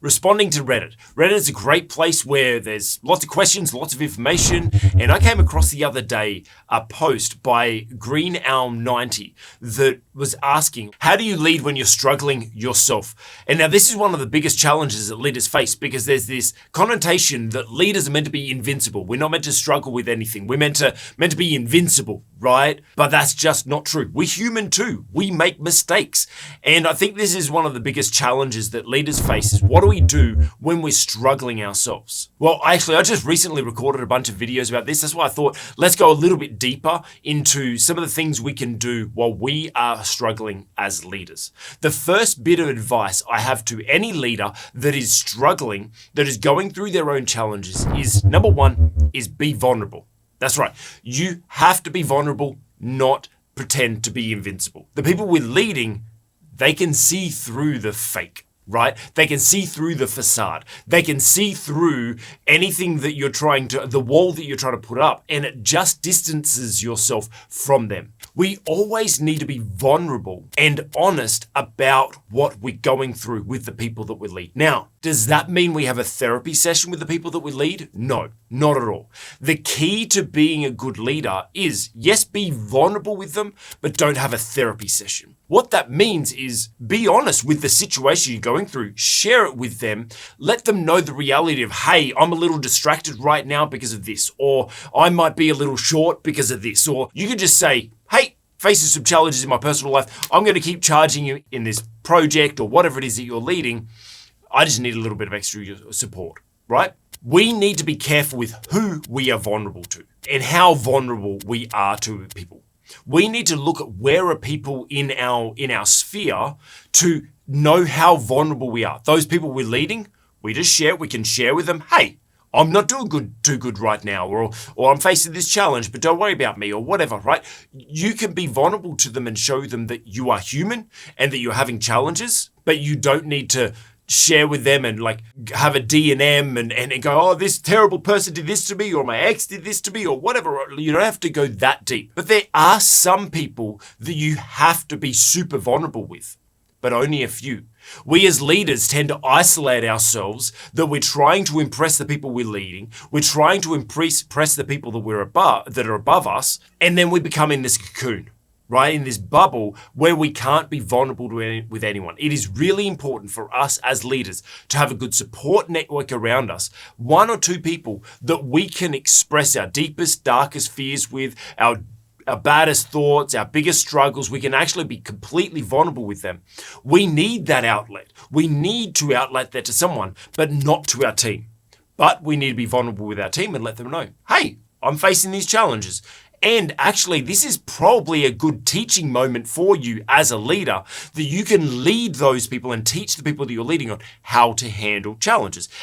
responding to Reddit. Reddit is a great place where there's lots of questions, lots of information, and I came across the other day a post by Green Owl 90 that was asking, how do you lead when you're struggling yourself? And now this is one of the biggest challenges that leaders face, because there's this connotation that leaders are meant to be invincible. We're not meant to struggle with anything. We're meant to be invincible, right? But that's just not true. We're human too. We make mistakes. And I think this is one of the biggest challenges that leaders face, is what do we do when we're struggling ourselves? Well, I just recently recorded a bunch of videos about this. That's why I thought, let's go a little bit deeper into some of the things we can do while we are struggling as leaders. The first bit of advice I have to any leader that is struggling, that is going through their own challenges, is number one, is be vulnerable. That's right. You have to be vulnerable, not pretend to be invincible. The people we're leading, they can see through the fake, right? They can see through the facade. They can see through anything that the wall that you're trying to put up, and it just distances yourself from them. We always need to be vulnerable and honest about what we're going through with the people that we lead. Now, does that mean we have a therapy session with the people that we lead? No, not at all. The key to being a good leader is, yes, be vulnerable with them, but don't have a therapy session. What that means is be honest with the situation you're going through, share it with them, let them know the reality of, hey, I'm a little distracted right now because of this, or I might be a little short because of this, or you could just say, hey, facing some challenges in my personal life, I'm going to keep charging you in this project or whatever it is that you're leading. I just need a little bit of extra support, right? We need to be careful with who we are vulnerable to and how vulnerable we are to people. We need to look at where are people in our sphere to know how vulnerable we are. Those people we're leading, we can share with them, hey, I'm not doing too good right now, or I'm facing this challenge, but don't worry about me, or whatever, right? You can be vulnerable to them and show them that you are human and that you're having challenges, but you don't need to share with them and like have a D&M and go, oh, this terrible person did this to me, or my ex did this to me, or whatever. You don't have to go that deep. But there are some people that you have to be super vulnerable with, but only a few. We as leaders tend to isolate ourselves, that we're trying to impress the people we're leading. We're trying to impress the people that are above us. And then we become in this cocoon, right? In this bubble where we can't be vulnerable with anyone. It is really important for us as leaders to have a good support network around us. One or two people that we can express our deepest, darkest fears with, our baddest thoughts, our biggest struggles. We can actually be completely vulnerable with them. We need that outlet. We need to outlet that to someone, but not to our team. But we need to be vulnerable with our team and let them know, hey, I'm facing these challenges. And actually, this is probably a good teaching moment for you as a leader, that you can lead those people and teach the people that you're leading on how to handle challenges,